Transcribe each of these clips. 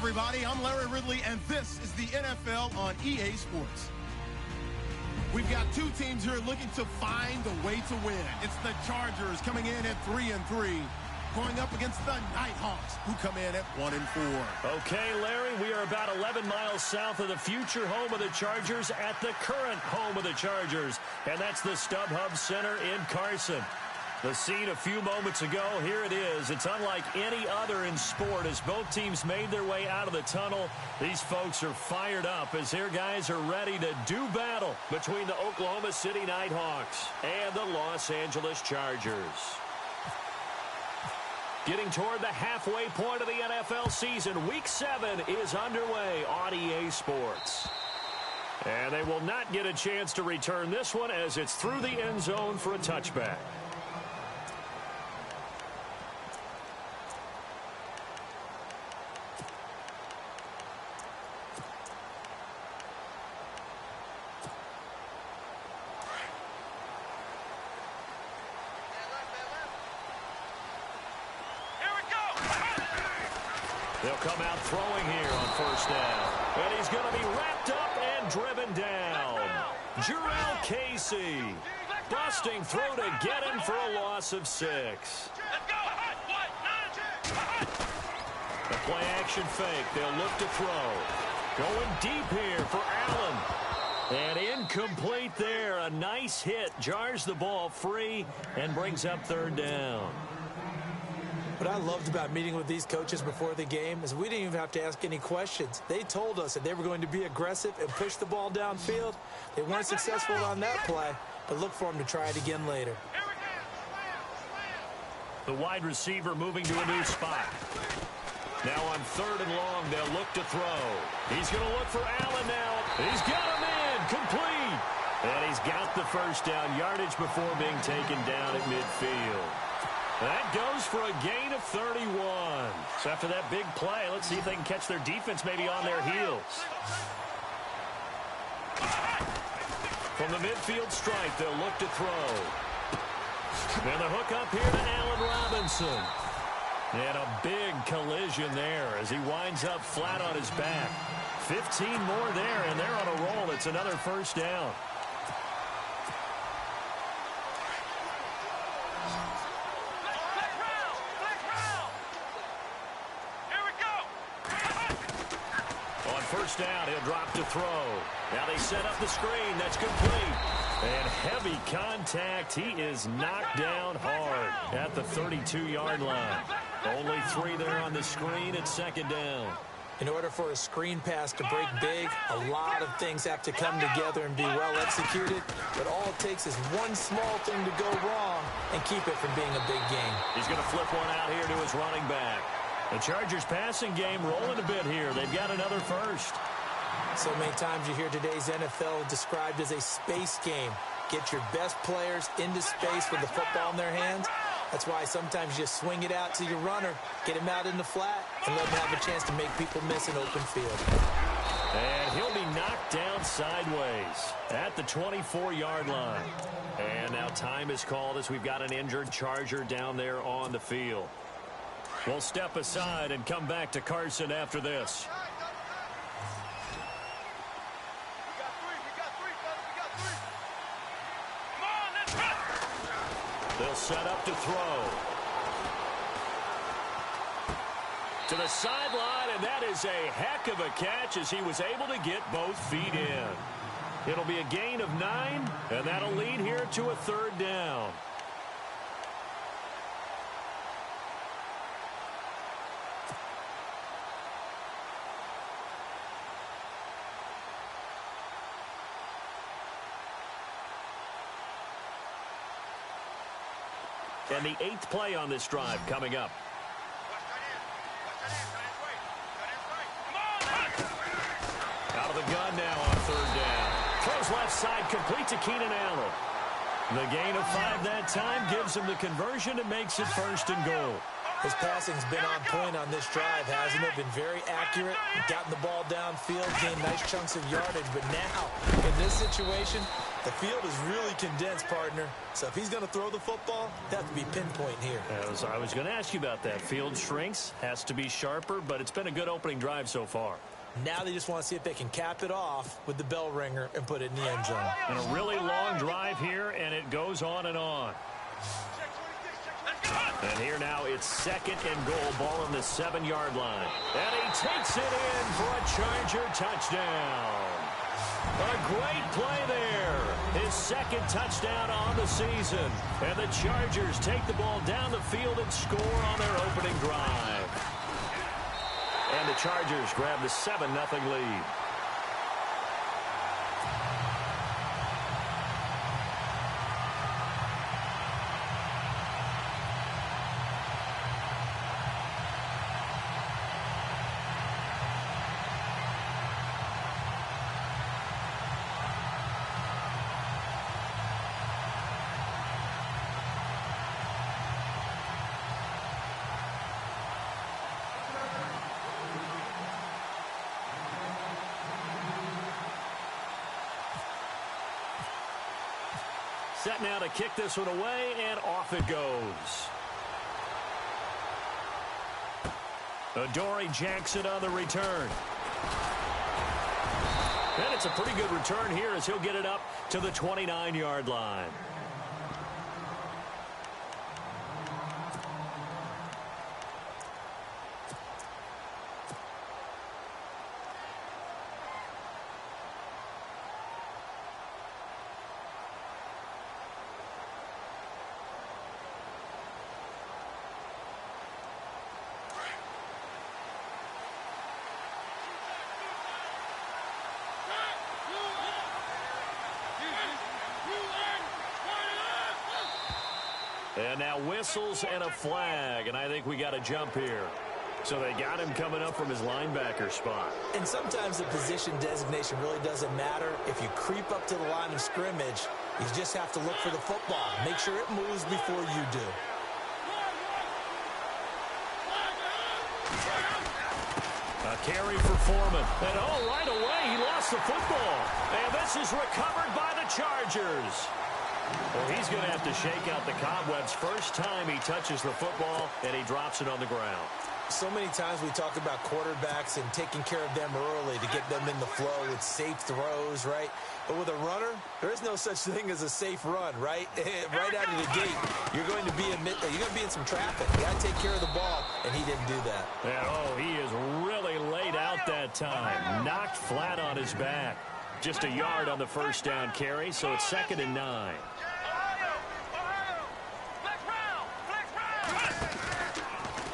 everybody. I'm Larry Ridley, and this is the NFL on EA Sports. We've got two teams here looking to find a way to win. It's the Chargers coming in at 3-3, going up against the Nighthawks, who come in at 1-4. Okay, Larry, we are about 11 miles south of the future home of the Chargers at the current home of the Chargers, and that's the StubHub Center in Carson. The scene a few moments ago, here it is. It's unlike any other in sport as both teams made their way out of the tunnel. These folks are fired up as their guys are ready to do battle between the Oklahoma City Nighthawks and the Los Angeles Chargers. Getting toward the halfway point of the NFL season, Week 7 is underway on EA Sports. And they will not get a chance to return this one as it's through the end zone for a touchback. They'll come out throwing here on first down. And he's going to be wrapped up and driven down. Jurrell Casey busting through to get him for a loss of 6. The play action fake. They'll look to throw. Going deep here for Allen. And incomplete there. A nice hit. Jars the ball free and brings up third down. What I loved about meeting with these coaches before the game is we didn't even have to ask any questions. They told us that they were going to be aggressive and push the ball downfield. They weren't successful on that play, but look for them to try it again later. The wide receiver moving to a new spot. Now on third and long, they'll look to throw. He's going to look for Allen now. He's got him in, complete. And he's got the first down yardage before being taken down at midfield. That goes for a gain of 31. So after that big play, let's see if they can catch their defense maybe on their heels. From the midfield stripe, they'll look to throw. And the hook up here to Allen Robinson. And a big collision there as he winds up flat on his back. 15 more there, and they're on a roll. It's another first down. First down, he'll drop to throw. Now they set up the screen. That's complete. And heavy contact. He is knocked down hard at the 32-yard line. Only 3 there on the screen at second down. In order for a screen pass to break big, a lot of things have to come together and be well executed. But all it takes is one small thing to go wrong and keep it from being a big game. He's going to flip one out here to his running back. The Chargers passing game rolling a bit here. They've got another first. So many times you hear today's NFL described as a space game. Get your best players into space with the football in their hands. That's why sometimes you swing it out to your runner, get him out in the flat, and let him have a chance to make people miss an open field. And he'll be knocked down sideways at the 24-yard line. And now time is called as we've got an injured Charger down there on the field. We'll step aside and come back to Carson after this. They'll set up to throw. To the sideline, and that is a heck of a catch as he was able to get both feet in. It'll be a gain of 9, and that'll lead here to a third down. And the 8th play on this drive coming up. Out of the gun now on third down. Throws left side, complete to Keenan Allen. The gain of 5 that time gives him the conversion and makes it first and goal. His passing's been on point on this drive, hasn't it? Been very accurate, gotten the ball downfield, gained nice chunks of yardage. But now, in this situation, the field is really condensed, partner. So if he's going to throw the football, that has to be pinpoint here. I was going to ask you about that. Field shrinks, has to be sharper, but it's been a good opening drive so far. Now they just want to see if they can cap it off with the bell ringer and put it in the end zone. And a really long drive here, and it goes on and on. And here now it's 2nd and goal, ball on the 7-yard line. And he takes it in for a Charger touchdown. A great play there. His 2nd touchdown on the season. And the Chargers take the ball down the field and score on their opening drive. And the Chargers grab the 7-0 lead. Set now to kick this one away, and off it goes. Adoree Jackson on the return. And it's a pretty good return here as he'll get it up to the 29-yard line. And now whistles and a flag, and I think we got a jump here. So they got him coming up from his linebacker spot. And sometimes the position designation really doesn't matter. If you creep up to the line of scrimmage, you just have to look for the football. Make sure it moves before you do. A carry for Foreman. And right away, he lost the football. And this is recovered by the Chargers. Well, he's going to have to shake out the cobwebs. First time he touches the football, and he drops it on the ground. So many times we talk about quarterbacks and taking care of them early to get them in the flow with safe throws, right? But with a runner, there is no such thing as a safe run, right? Right out of the gate, you're going to be in some traffic. You got to take care of the ball, and he didn't do that. And, he is really laid out that time. Knocked flat on his back. Just a yard on the first down carry, so it's 2nd and 9.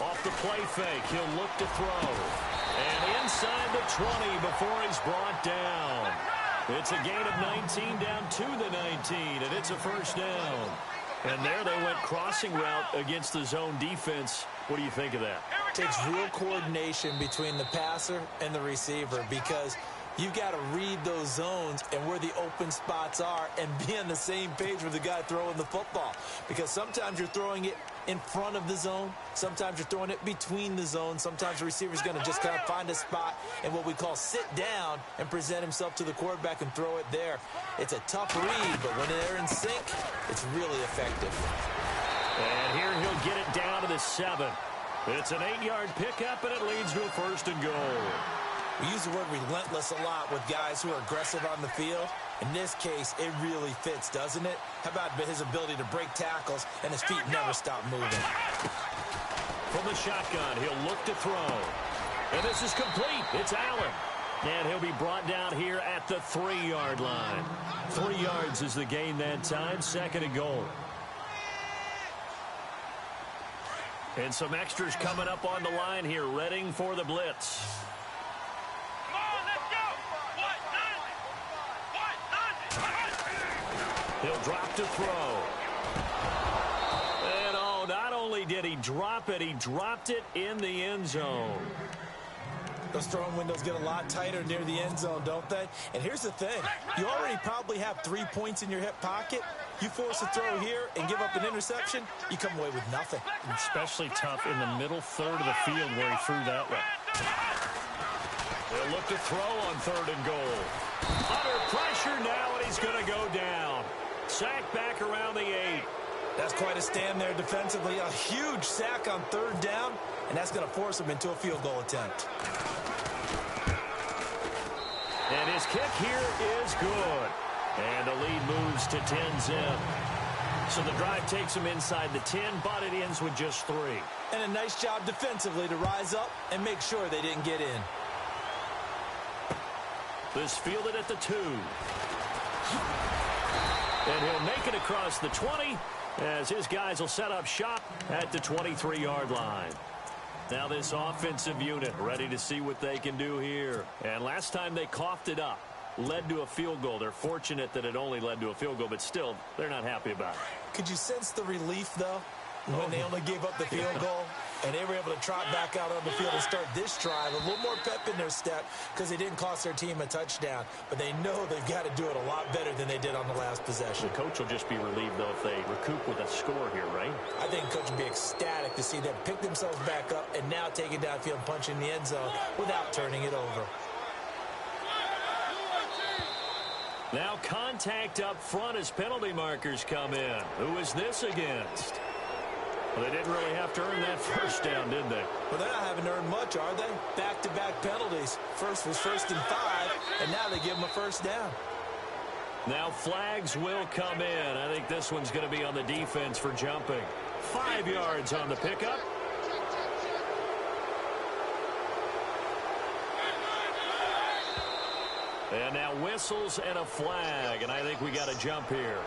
Off the play fake, he'll look to throw. And inside the 20 before he's brought down. It's a gain of 19 down to the 19, and it's a first down. And there they went crossing route against the zone defense. What do you think of that? It takes real coordination between the passer and the receiver because you've got to read those zones and where the open spots are and be on the same page with the guy throwing the football. Because sometimes you're throwing it in front of the zone. Sometimes you're throwing it between the zones. Sometimes the receiver's going to just kind of find a spot and what we call sit down and present himself to the quarterback and throw it there. It's a tough read, but when they're in sync, it's really effective. And here he'll get it down to the 7. It's an 8-yard pickup, and it leads to a 1st and goal. We use the word relentless a lot with guys who are aggressive on the field. In this case, it really fits, doesn't it? How about his ability to break tackles and his feet never stop moving? From the shotgun, he'll look to throw. And this is complete. It's Allen. And he'll be brought down here at the 3-yard line. 3 yards is the gain that time, 2nd and goal. And some extras coming up on the line here, readying for the blitz. He'll drop to throw. And not only did he drop it, he dropped it in the end zone. Those throwing windows get a lot tighter near the end zone, don't they? And here's the thing. You already probably have 3 points in your hip pocket. You force a throw here and give up an interception, you come away with nothing. Especially tough in the middle third of the field where he threw that one. They'll look to throw on 3rd and goal. Under pressure now, and he's going to go down. Sacked back around the 8. That's quite a stand there defensively. A huge sack on 3rd down, and that's going to force him into a field goal attempt. And his kick here is good. And the lead moves to 10 zip. So the drive takes him inside the 10, but it ends with just 3. And a nice job defensively to rise up and make sure they didn't get in. This fielded at the 2. And he'll make it across the 20 as his guys will set up shop at the 23-yard line. Now this offensive unit ready to see what they can do here. And last time they coughed it up, led to a field goal. They're fortunate that it only led to a field goal, but still, they're not happy about it. Could you sense the relief, though, when they only gave up the field goal? And they were able to trot back out on the field and start this drive. A little more pep in their step because they didn't cost their team a touchdown. But they know they've got to do it a lot better than they did on the last possession. The coach will just be relieved, though, if they recoup with a score here, right? I think the coach will be ecstatic to see them pick themselves back up and now take it downfield and punch in the end zone without turning it over. Now contact up front as penalty markers come in. Who is this against? Well, they didn't really have to earn that first down, did they? Well, they're not having to earn much, are they? Back-to-back penalties. First was 1st and 5, and now they give them a first down. Now flags will come in. I think this one's going to be on the defense for jumping. 5 yards on the pickup. And now whistles and a flag, and I think we got a jump here.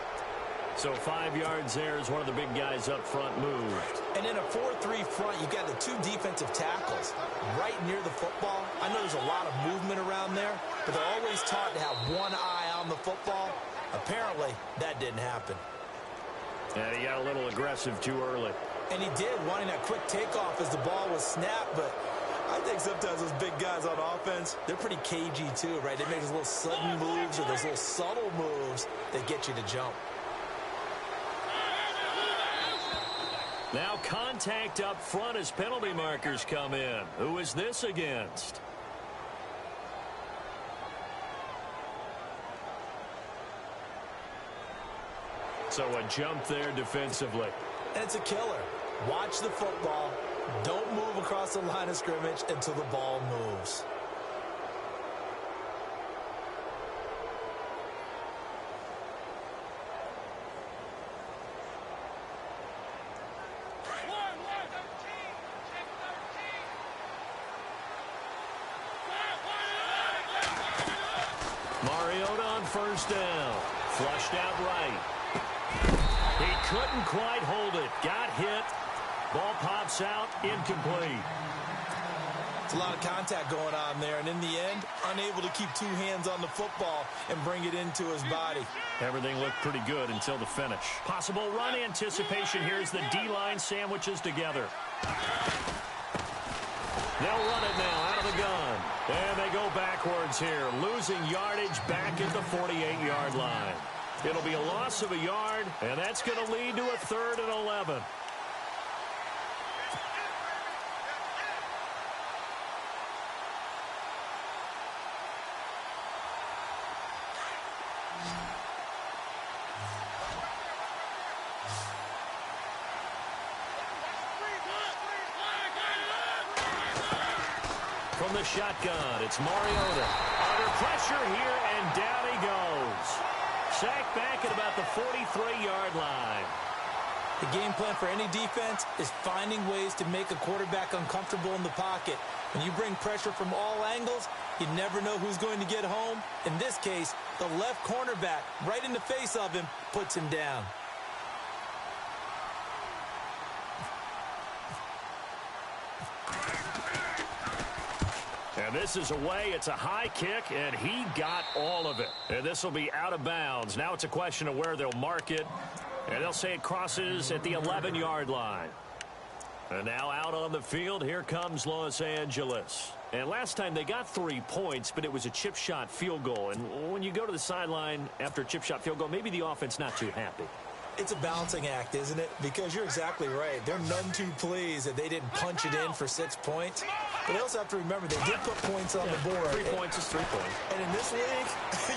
So 5 yards there as one of the big guys up front moved. And in a 4-3 front, you've got the 2 defensive tackles right near the football. I know there's a lot of movement around there, but they're always taught to have one eye on the football. Apparently, that didn't happen. And he got a little aggressive too early. And he did, wanting that quick takeoff as the ball was snapped, but I think sometimes those big guys on offense, they're pretty cagey too, right? They make those little sudden moves or those little subtle moves that get you to jump. Now contact up front as penalty markers come in. Who is this against? So a jump there defensively. And it's a killer. Watch the football. Don't move across the line of scrimmage until the ball moves. Mariota on first down. Flushed out right. He couldn't quite hold it. Got hit. Ball pops out. Incomplete. It's a lot of contact going on there, and in the end, unable to keep 2 hands on the football and bring it into his body. Everything looked pretty good until the finish. Possible run anticipation. Here's the D-line sandwiches together. They'll run it now out of the gun. And they go backwards here, losing yardage back at the 48-yard line. It'll be a loss of a yard, and that's going to lead to a 3rd and 11. From the shotgun, it's Mariota. Under pressure here, and down he goes. Sacked back at about the 43-yard line. The game plan for any defense is finding ways to make a quarterback uncomfortable in the pocket. When you bring pressure from all angles, you never know who's going to get home. In this case, the left cornerback, right in the face of him, puts him down. And this is away. It's a high kick, and he got all of it. And this will be out of bounds. Now it's a question of where they'll mark it. And they'll say it crosses at the 11-yard line. And now out on the field, here comes Los Angeles. And last time they got 3 points, but it was a chip shot field goal. And when you go to the sideline after a chip shot field goal, maybe the offense not too happy. It's a balancing act, isn't it? Because you're exactly right. They're none too pleased that they didn't punch it in for 6 points. But they also have to remember they did put points on the board. 3 points is 3 points. And in this league,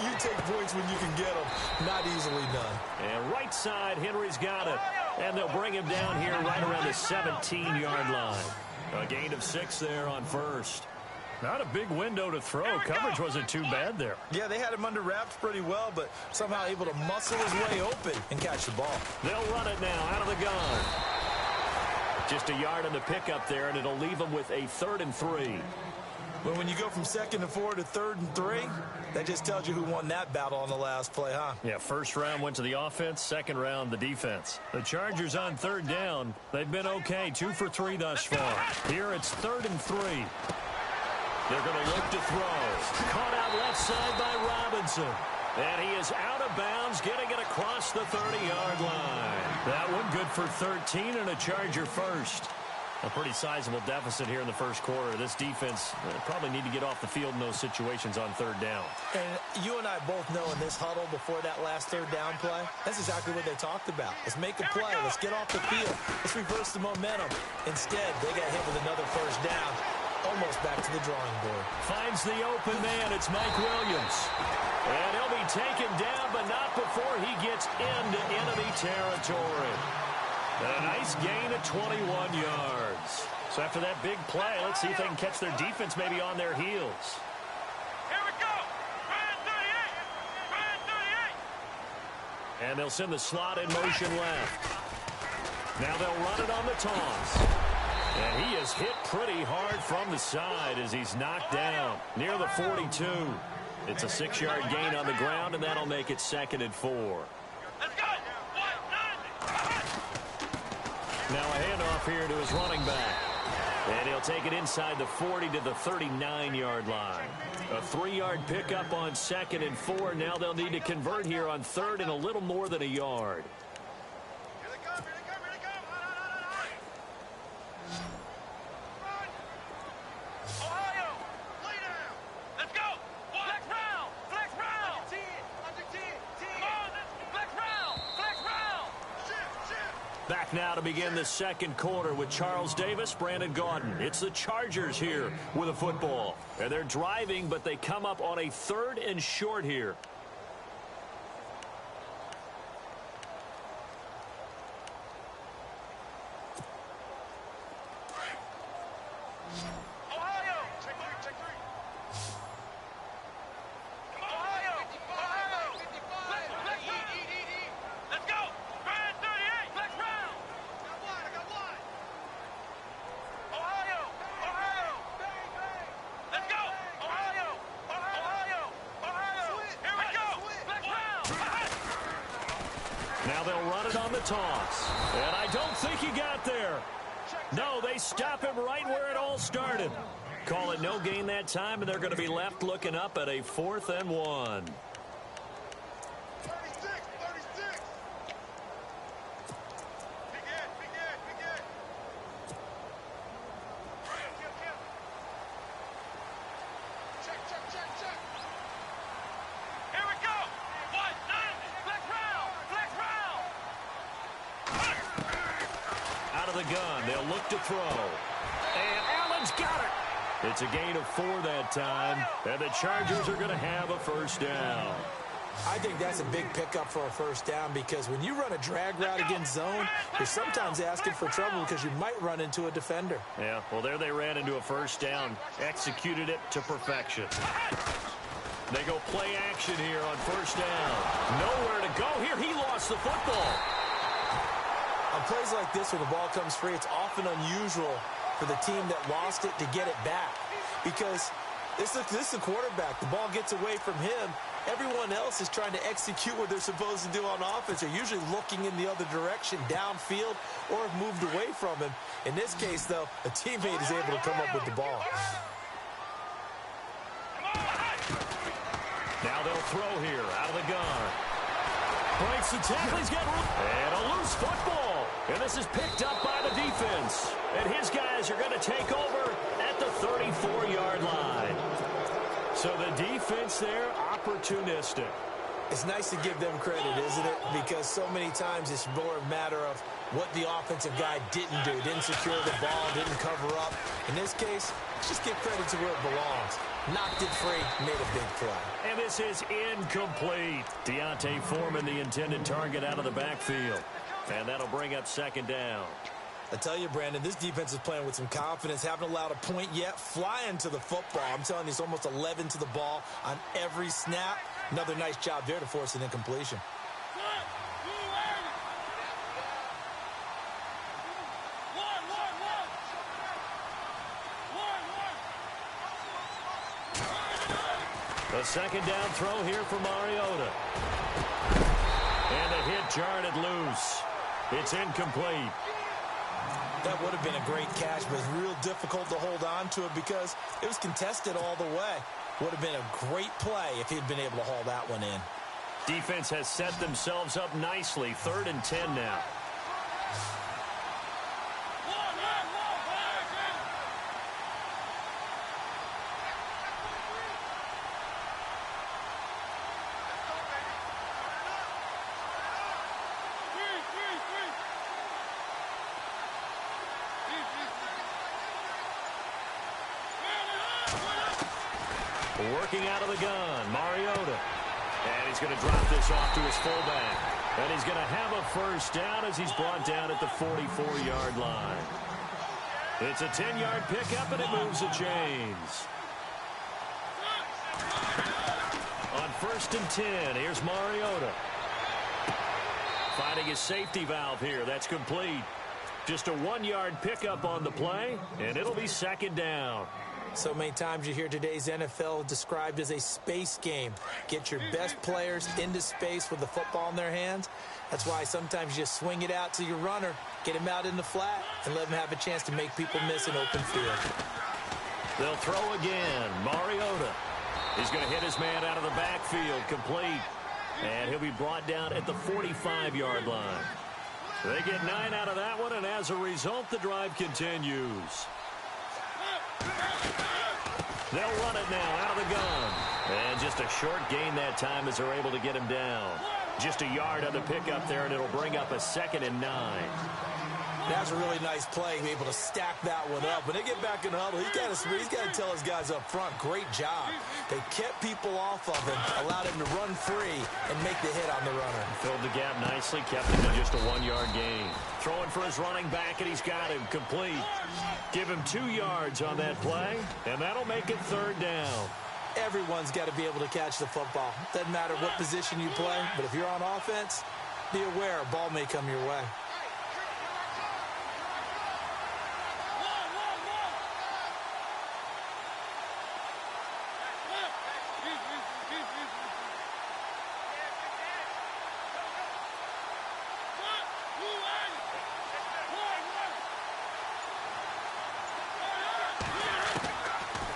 you take points when you can get them. Not easily done. And right side, Henry's got it. And they'll bring him down here right around the 17-yard line. A gain of 6 there on first. Not a big window to throw. Coverage wasn't too bad there. Yeah, they had him under wraps pretty well, but somehow able to muscle his way open and catch the ball. They'll run it now out of the gun. Just a yard on the pickup there, and it'll leave them with a 3rd and 3. But when you go from 2nd and 4 to 3rd and 3, that just tells you who won that battle on the last play, huh? Yeah, first round went to the offense, second round the defense. The Chargers on 3rd down. They've been okay, 2 for 3 thus far. Here it's 3rd and 3. They're going to look to throw. Caught out left side by Robinson. And he is out of bounds, getting it across the 30-yard line. That one good for 13 and a Charger first. A pretty sizable deficit here in the first quarter. This defense probably need to get off the field in those situations on 3rd down. And you and I both know in this huddle before that last 3rd down play, that's exactly what they talked about. Let's make a play. Let's get off the field. Let's reverse the momentum. Instead, they got hit with another first down. Almost back to the drawing board. Finds the open man. It's Mike Williams. And he'll be taken down, but not before he gets into enemy territory. A nice gain of 21 yards. So after that big play, let's see if they can catch their defense maybe on their heels. Here we go. Brand 38. And they'll send the slot in motion left. Now they'll run it on the toss. And he is hit pretty hard from the side as he's knocked down near the 42. It's a 6-yard gain on the ground, and that'll make it 2nd and 4. Let's go. Now a handoff here to his running back. And he'll take it inside the 40 to the 39-yard line. A 3-yard pickup on 2nd and 4. Now they'll need to convert here on 3rd and a little more than a yard. Here they come. Here they come. Here they come. Ohio, lay down. Let's go. Flex round. Flex round. Under 10. Come on. Flex round. Flex round. Shift. Back now to begin the second quarter with Charles Davis, Brandon Gaudin. It's the Chargers here with a football. And they're driving, but they come up on a 3rd and short here. Ohio. Check 3. Come on. Ohio. Flex round. Let's go. Brand 38. Flex round. I got one. Ohio. Let's go. Ohio. Here we go. Flex round. Now they'll run it on the toss. And I don't think he got there. No, they stop him right where it all started. Call it no gain that time, and they're going to be left looking up at a 4th and 1. 36. Big hit. Check. Here we go. 190. Flex round. Out of the gun, they'll look to throw. And Allen's got it. It's a gain of 4 that time, and the Chargers are going to have a first down. I think that's a big pickup for a first down because when you run a drag route against zone, you're sometimes asking for trouble because you might run into a defender. Yeah, well, there they ran into a first down, executed it to perfection. They go play action here on first down. Nowhere to go here. He lost the football. On plays like this where the ball comes free, it's often unusual for the team that lost it to get it back because this is the quarterback. The ball gets away from him. Everyone else is trying to execute what they're supposed to do on offense. They're usually looking in the other direction, downfield, or have moved away from him. In this case, though, a teammate is able to come up with the ball. Now they'll throw here out of the gun. Breaks the tackle. He's got and a loose football. And this is picked up by the defense. And his guys are going to take over at the 34-yard line. So the defense there, opportunistic. It's nice to give them credit, isn't it? Because so many times it's more a matter of what the offensive guy didn't do. Didn't secure the ball, didn't cover up. In this case, just give credit to where it belongs. Knocked it free, made a big play. And this is incomplete. Deontay Foreman, the intended target, out of the backfield. And that'll bring up second down. I tell you, Brandon, this defense is playing with some confidence. Haven't allowed a point yet. Flying to the football. I'm telling you, it's almost 11 to the ball on every snap. Another nice job there to force an incompletion. The second down throw here for Mariota. And a hit jarred it loose. It's incomplete. That would have been a great catch, but it's real difficult to hold on to it because it was contested all the way. Would have been a great play if he'd been able to haul that one in. Defense has set themselves up nicely. 3rd and 10 now. Working out of the gun, Mariota. And he's going to drop this off to his fullback. And he's going to have a first down as he's brought down at the 44-yard line. It's a 10-yard pickup, and it moves the chains. On 1st and 10, here's Mariota. Finding his safety valve here. That's complete. Just a 1-yard pickup on the play, and it'll be second down. So many times you hear today's NFL described as a space game. Get your best players into space with the football in their hands. That's why sometimes you just swing it out to your runner, get him out in the flat, and let him have a chance to make people miss an open field. They'll throw again. Mariota. He's going to hit his man out of the backfield, complete. And he'll be brought down at the 45-yard line. They get 9 out of that one, and as a result, the drive continues. They'll run it now out of the gun. And just a short gain that time as they're able to get him down. Just a yard on the pickup there, and it'll bring up a 2nd and 9. That's a really nice play, be able to stack that one up. When they get back in the huddle, he's got to tell his guys up front, great job. They kept people off of him, allowed him to run free and make the hit on the runner. Filled the gap nicely, kept him to just a 1-yard gain. Throwing for his running back, and he's got him complete. Give him 2 yards on that play, and that'll make it 3rd down. Everyone's got to be able to catch the football. Doesn't matter what position you play, but if you're on offense, be aware a ball may come your way.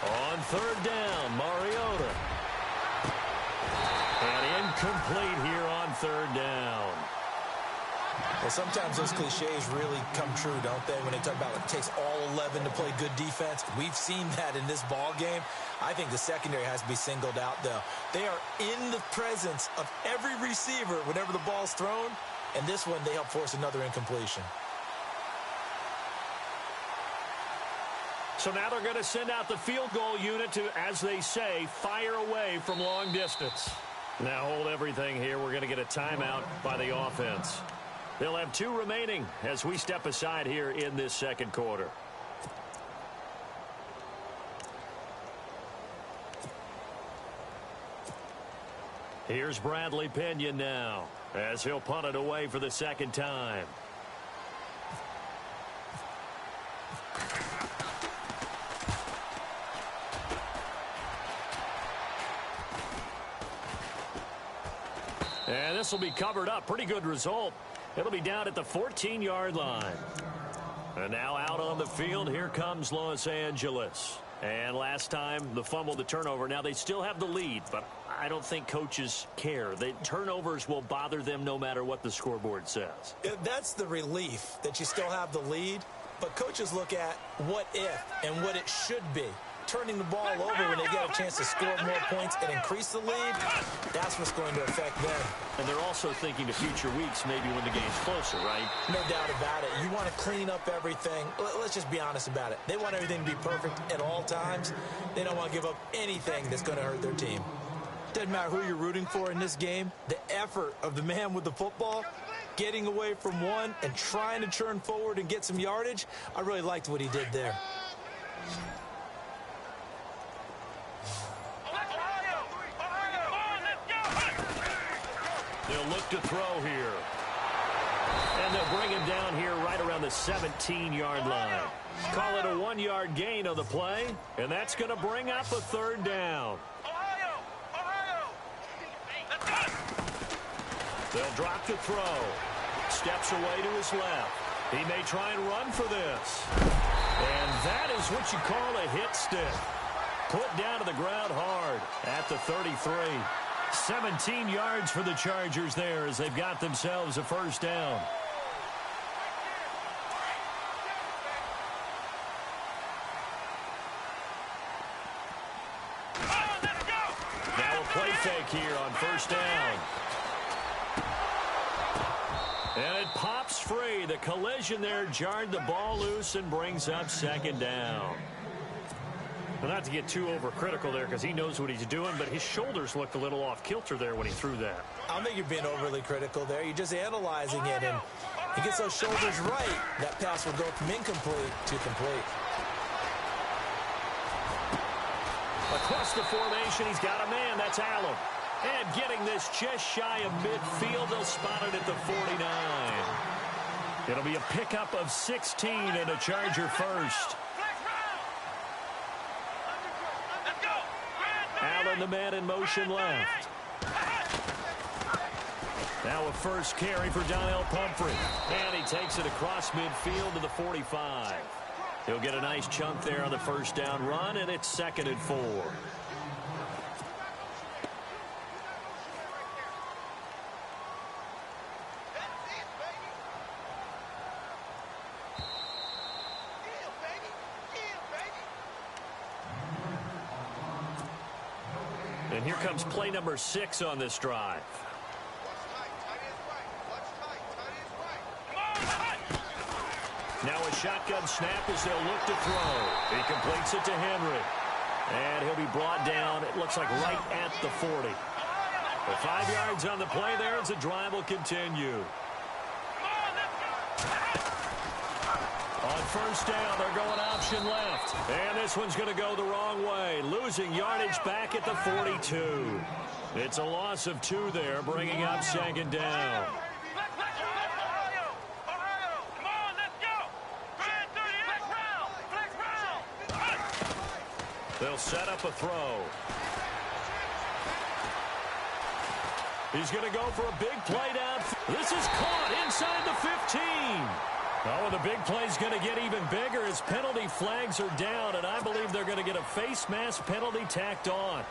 On 3rd down, Mariota. And incomplete here on 3rd down. Well, sometimes those cliches really come true, don't they? When they talk about it takes all 11 to play good defense. We've seen that in this ball game. I think the secondary has to be singled out, though. They are in the presence of every receiver whenever the ball's thrown. And this one, they help force another incompletion. So now they're going to send out the field goal unit to, as they say, fire away from long distance. Now hold everything here. We're going to get a timeout by the offense. They'll have 2 remaining as we step aside here in this 2nd quarter. Here's Bradley Pinion now as he'll punt it away for the 2nd time. And this will be covered up. Pretty good result. It'll be down at the 14-yard line. And now out on the field, here comes Los Angeles. And last time, the fumble, the turnover. Now they still have the lead, but I don't think coaches care. The turnovers will bother them no matter what the scoreboard says. That's the relief that you still have the lead. But coaches look at what if and what it should be. turning the ball over when they get a chance to score more points and increase the lead, that's what's going to affect them. And they're also thinking to future weeks, maybe when the game's closer, right? No doubt about it. You want to clean up everything. Let's just be honest about it. They want everything to be perfect at all times. They don't want to give up anything that's going to hurt their team. Doesn't matter who you're rooting for in this game. The effort of the man with the football, getting away from one and trying to turn forward and get some yardage, I really liked what he did there. They'll look to throw here. And they'll bring him down here right around the 17-yard line. Call it a 1-yard gain on the play, and that's going to bring up a third down. They'll drop the throw. Steps away to his left. He may try and run for this. And that is what you call a hit stick. Put down to the ground hard at the 33. 17 yards for the Chargers there as they've got themselves a first down. Now a play fake here on first down. And it pops free. The collision there jarred the ball loose and brings up second down. Well, not to get too overcritical there because he knows what he's doing, but his shoulders looked a little off kilter there when he threw that. I don't think you're being overly critical there. You're just analyzing it, and he gets those shoulders right. That pass will go from incomplete to complete. Across the formation, he's got a man. That's Allen. And getting this just shy of midfield, they'll spot it at the 49. It'll be a pickup of 16 and a Charger first. Allen, the man in motion left. Now a first carry for Donnell Pumphrey. And he takes it across midfield to the 45. He'll get a nice chunk there on the first down run, and it's 2nd and 4. And here comes play number 6 on this drive. Now a shotgun snap as they'll look to throw. He completes it to Henry. And he'll be brought down, it looks like right at the 40. The 5 yards on the play there as the drive will continue. On first down, they're going option left. And this one's going to go the wrong way. Losing yardage back at the 42. It's a loss of 2 there, bringing up second down. They'll set up a throw. He's going to go for a big play down. This is caught inside the 15. Oh, and the big play's going to get even bigger as penalty flags are down, and I believe they're going to get a face mask penalty tacked on.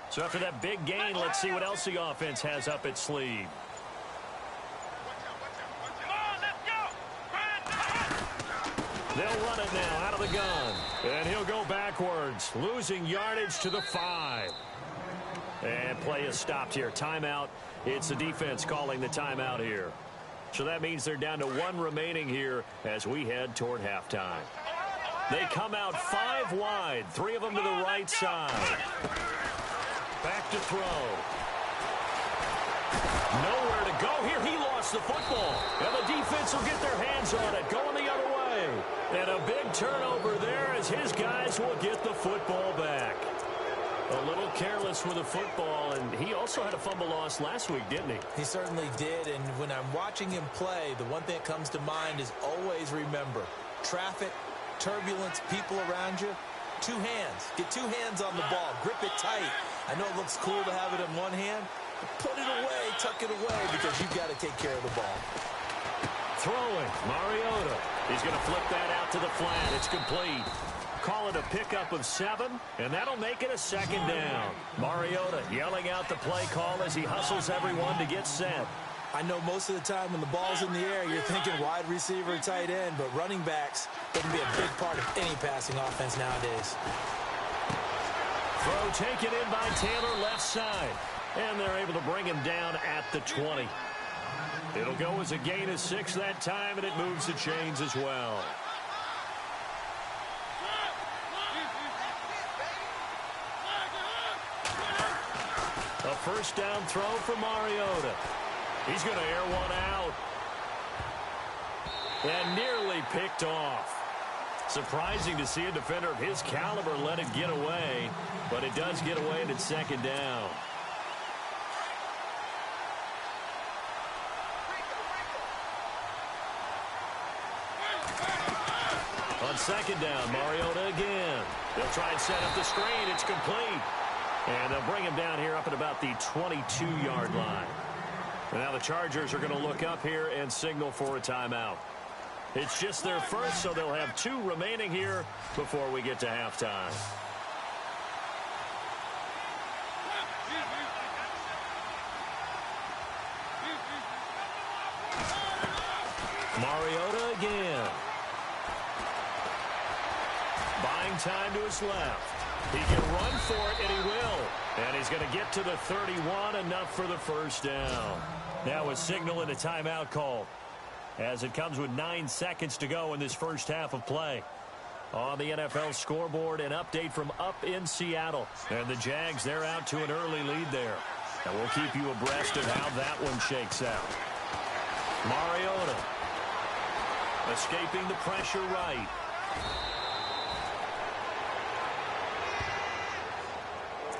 So after that big gain, let's see what else the offense has up its sleeve. They'll run it now out of the gun. And he'll go backwards, losing yardage to the 5. And play is stopped here. Timeout. It's the defense calling the timeout here. So that means they're down to 1 remaining here as we head toward halftime. They come out 5 wide, 3 of them to the right side. Back to throw. Nowhere to go here. He lost the football. And the defense will get their hands on it. Going the other way. And a big turnover there as his guys will get the football back. A little careless with the football. And he also had a fumble loss last week, didn't he? He certainly did. And when I'm watching him play, the one thing that comes to mind is always remember. Traffic, turbulence, people around you. 2 hands. Get 2 hands on the ball. Grip it tight. I know it looks cool to have it in one hand, but put it away, tuck it away, because you've got to take care of the ball. Throwing, Mariota. He's going to flip that out to the flat. It's complete. Call it a pickup of 7, and that'll make it a second down. Mariota yelling out the play call as he hustles everyone to get set. I know most of the time when the ball's in the air, you're thinking wide receiver, tight end, but running backs can be a big part of any passing offense nowadays. Throw taken in by Taylor left side, and they're able to bring him down at the 20. It'll go as a gain of 6 that time, and it moves the chains as well. A first down throw for Mariota. He's going to air one out. And nearly picked off. Surprising to see a defender of his caliber let it get away, but it does get away and it's second down. On second down, Mariota again. They'll try and set up the screen. It's complete. And they'll bring him down here up at about the 22-yard line. And now the Chargers are going to look up here and signal for a timeout. It's just their first, so they'll have 2 remaining here before we get to halftime. Mariota again. Buying time to his left. He can run for it, and he will. And he's going to get to the 31, enough for the first down. Now a signal and a timeout call, as it comes with 9 seconds to go in this first half of play. On the NFL scoreboard, an update from up in Seattle. And the Jags, they're out to an early lead there. And we'll keep you abreast of how that one shakes out. Mariota escaping the pressure right.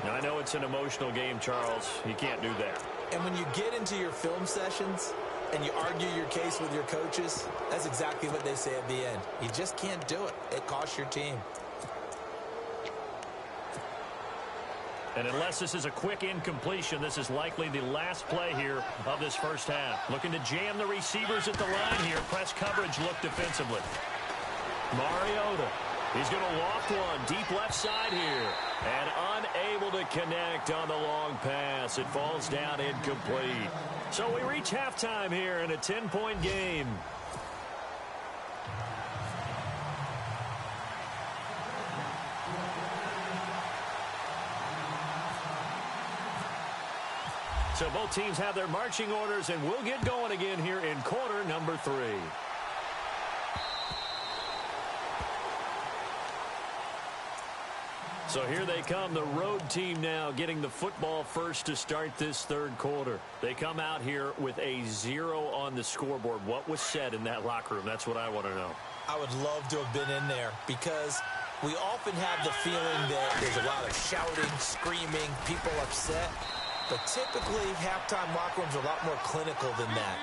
Now, I know it's an emotional game, Charles. You can't do that. And when you get into your film sessions and you argue your case with your coaches, that's exactly what they say at the end. You just can't do it. It costs your team. And unless this is a quick incompletion, this is likely the last play here of this first half. Looking to jam the receivers at the line here. Press coverage look defensively. Mariota. He's going to loft one deep left side here. And unable to connect on the long pass. It falls down incomplete. So we reach halftime here in a 10-point game. So both teams have their marching orders, and we'll get going again here in quarter number 3. So here they come, the road team now getting the football first to start this third quarter. They come out here with a 0 on the scoreboard. What was said in that locker room? That's what I want to know. I would love to have been in there, because we often have the feeling that there's a lot of shouting, screaming, people upset. But typically, halftime locker rooms are a lot more clinical than that.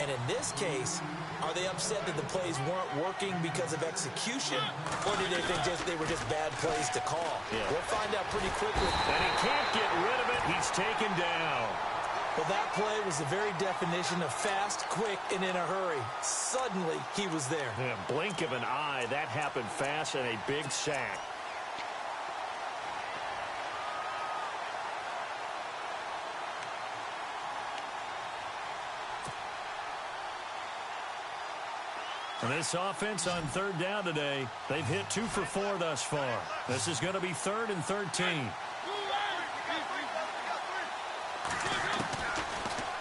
And in this case, are they upset that the plays weren't working because of execution, or did they think they were just bad plays to call? Yeah. We'll find out pretty quickly. And he can't get rid of it. He's taken down. Well, that play was the very definition of fast, quick, and in a hurry. Suddenly, he was there. Yeah, blink of an eye. That happened fast, and a big sack. And this offense on third down today, they've hit 2 for 4 thus far. This is going to be 3rd and 13.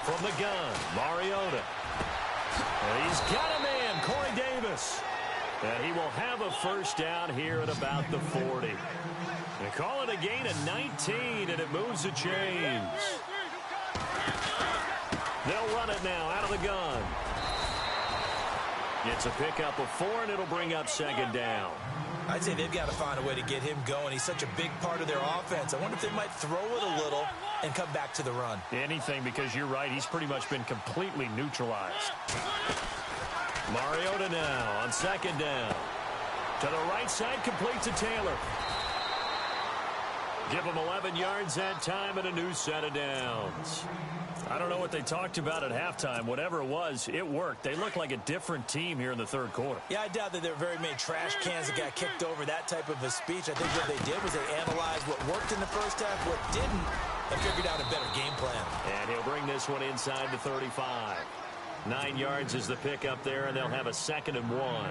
From the gun, Mariota. And he's got a man, Corey Davis. And he will have a first down here at about the 40. They call it a gain of 19, and it moves the chains. They'll run it now out of the gun. It's a pickup of 4, and it'll bring up second down. I'd say they've got to find a way to get him going. He's such a big part of their offense. I wonder if they might throw it a little and come back to the run. Anything, because you're right. He's pretty much been completely neutralized. Mariota now on second down. To the right side, complete to Taylor. Give them 11 yards that time and a new set of downs. I don't know what they talked about at halftime. Whatever it was, it worked. They look like a different team here in the third quarter. Yeah, I doubt that there are very many trash cans that got kicked over, that type of a speech. I think what they did was they analyzed what worked in the first half, what didn't, and figured out a better game plan. And he'll bring this one inside the 35. 9 yards is the pickup there, and they'll have a 2nd and 1.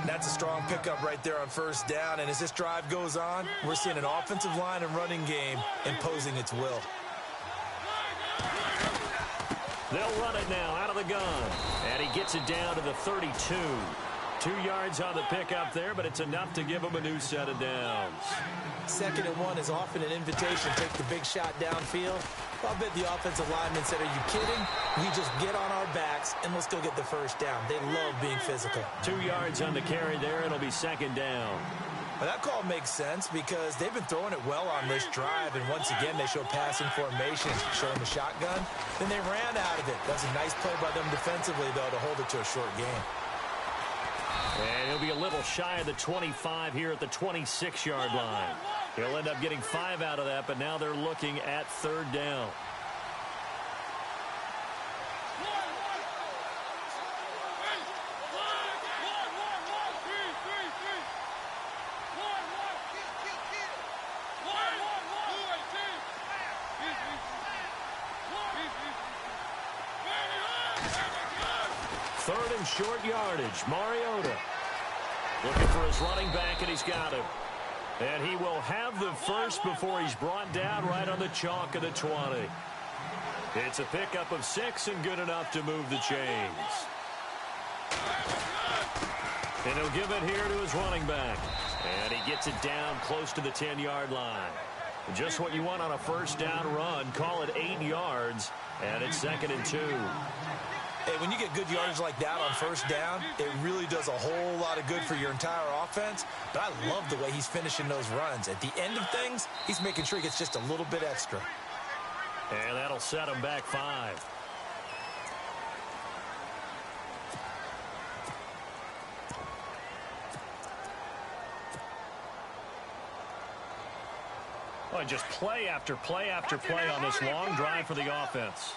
That's a strong pickup right there on first down. And as this drive goes on, we're seeing an offensive line and running game imposing its will. They'll run it now out of the gun. And he gets it down to the 32. 2 yards on the pickup there, but it's enough to give him a new set of downs. 2nd and 1 is often an invitation. Take the big shot downfield. I'll bet the offensive lineman said, are you kidding? We just get on our backs and let's go get the first down. They love being physical. 2 yards on the carry there. It'll be 2nd down. Well, that call makes sense because they've been throwing it well on this drive, and once again, they show passing formation, showing the shotgun. Then they ran out of it. That's a nice play by them defensively, though, to hold it to a short game. And he'll be a little shy of the 25 here at the 26-yard line. He'll end up getting 5 out of that, but now they're looking at 3rd down. Third and short yardage. Mariota looking for his running back, and he's got him. And he will have the first before he's brought down right on the chalk of the 20. It's a pickup of 6 and good enough to move the chains. And he'll give it here to his running back. And he gets it down close to the 10-yard line. Just what you want on a first down run. Call it 8 yards, and it's 2nd and 2. Hey, when you get good yardage like that on first down, it really does a whole lot of good for your entire offense. But I love the way he's finishing those runs. At the end of things, he's making sure he gets just a little bit extra. And that'll set him back 5. Oh, just play after play after play on this long drive for the offense.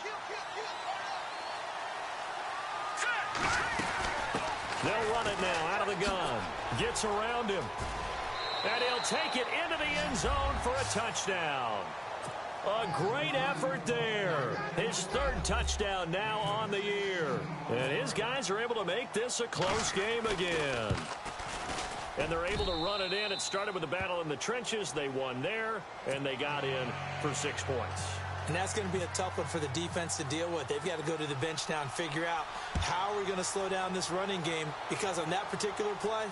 They'll run it now out of the gun. Gets around him. And he'll take it into the end zone for a touchdown. A great effort there. His 3rd touchdown now on the year. And his guys are able to make this a close game again. And they're able to run it in. It started with a battle in the trenches. They won there, and they got in for 6 points. And that's going to be a tough one for the defense to deal with. They've got to go to the bench now and figure out how are we going to slow down this running game, because on that particular play,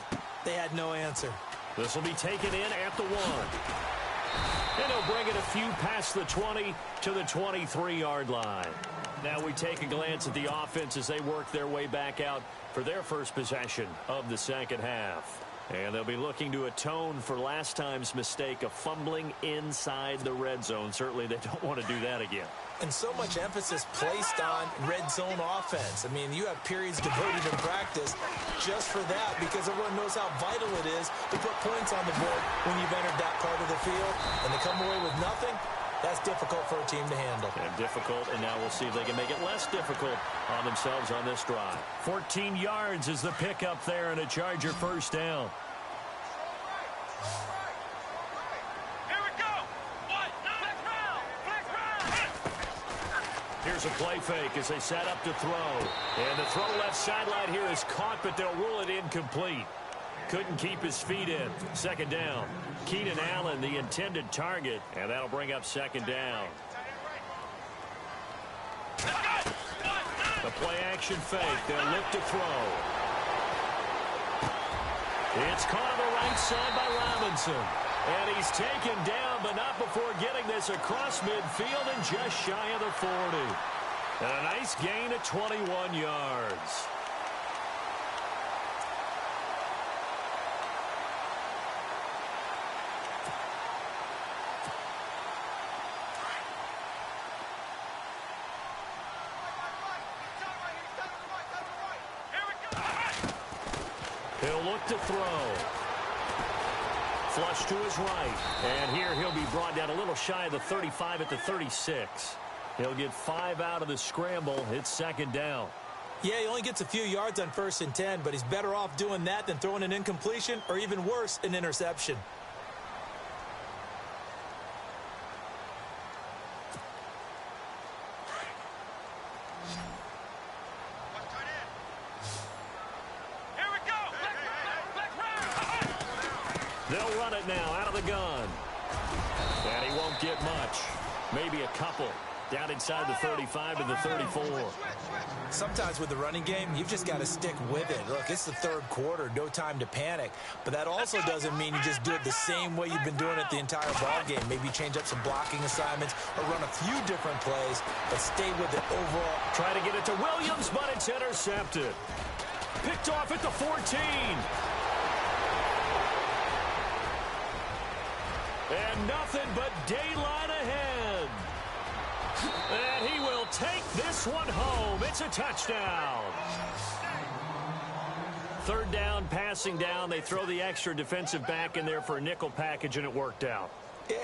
they had no answer. This will be taken in at the 1. And he'll bring it a few past the 20 to the 23-yard line. Now we take a glance at the offense as they work their way back out for their first possession of the second half. And they'll be looking to atone for last time's mistake of fumbling inside the red zone. Certainly they don't want to do that again. And so much emphasis placed on red zone offense. I mean, you have periods devoted in practice just for that, because everyone knows how vital it is to put points on the board when you've entered that part of the field. And to come away with nothing, that's difficult for a team to handle. And difficult, and now we'll see if they can make it less difficult on themselves on this drive. 14 yards is the pickup there, and a Charger first down. Here we go. What? Flex round. Flex round. Here's a play fake as they set up to throw. And the throw left sideline here is caught, but they'll rule it incomplete. Couldn't keep his feet in. 2nd down. Keenan Allen, the intended target, and that'll bring up 2nd down. The play-action fake. They'll look to throw. It's caught on the right side by Robinson. And he's taken down, but not before getting this across midfield and just shy of the 40. And a nice gain of 21 yards. He'll look to throw. Flush to his right. And here he'll be brought down a little shy of the 35 at the 36. He'll get 5 out of the scramble. It's second down. Yeah, he only gets a few yards on 1st and 10, but he's better off doing that than throwing an incompletion or even worse, an interception. They'll run it now out of the gun. And he won't get much. Maybe a couple. Down inside the 35 to the 34. Sometimes with the running game, you've just got to stick with it. Look, it's the third quarter, no time to panic. But that also doesn't mean you just do it the same way you've been doing it the entire ball game. Maybe change up some blocking assignments or run a few different plays, but stay with it overall. Try to get it to Williams, but it's intercepted. Picked off at the 14. And nothing but daylight ahead. And he will take this one home. It's a touchdown. Third down, passing down. They throw the extra defensive back in there for a nickel package, and it worked out.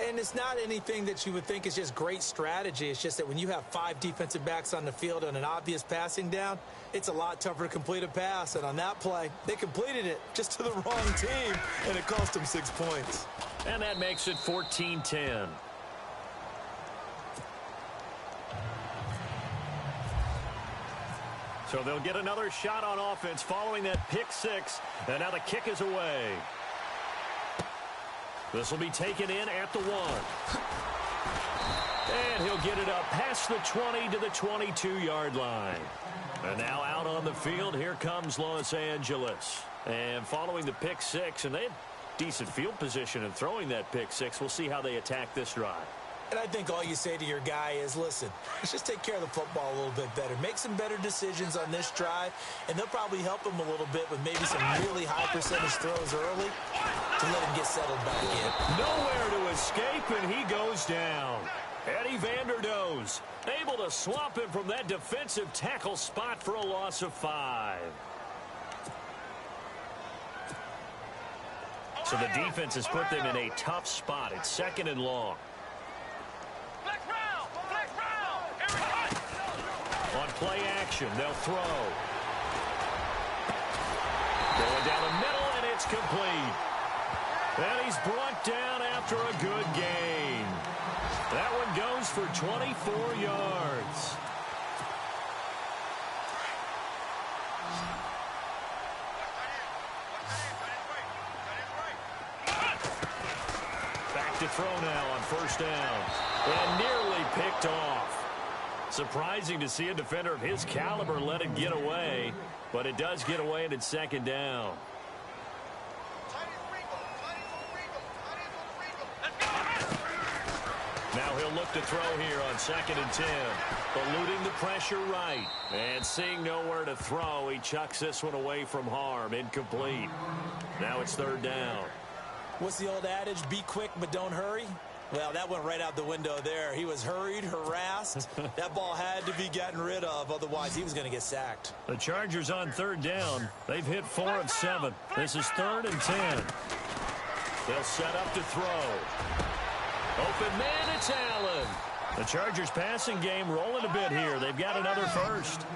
And it's not anything that you would think is just great strategy. It's just that when you have 5 defensive backs on the field on an obvious passing down, it's a lot tougher to complete a pass. And on that play, they completed it just to the wrong team, and it cost them 6 points. And that makes it 14-10. So they'll get another shot on offense following that pick 6. And now the kick is away. This will be taken in at the 1. And he'll get it up past the 20 to the 22-yard line. And now out on the field, here comes Los Angeles. And following the pick 6, and they had decent field position in throwing that pick 6. We'll see how they attack this drive. And I think all you say to your guy is, listen, let's just take care of the football a little bit better. Make some better decisions on this drive, and they'll probably help him a little bit with maybe some really high percentage throws early to let him get settled back in. Nowhere to escape, and he goes down. Eddie Vanderdoes able to swamp him from that defensive tackle spot for a loss of 5. So the defense has put them in a tough spot. It's second and long. On play action, they'll throw. Going down the middle, and it's complete. And he's brought down after a good gain. That one goes for 24 yards. Back to throw now on first down. And nearly picked off. Surprising to see a defender of his caliber let it get away, but it does get away, and it's second down. Now he'll look to throw here on 2nd and 10. Eluding the pressure right. And seeing nowhere to throw, he chucks this one away from harm. Incomplete. Now it's third down. What's the old adage? Be quick, but don't hurry. Well, that went right out the window there. He was hurried, harassed. That ball had to be gotten rid of, otherwise he was going to get sacked. The Chargers on third down. They've hit 4 of 7. This is 3rd and 10. They'll set up to throw. Open man, it's Allen. The Chargers passing game rolling a bit here. They've got another first.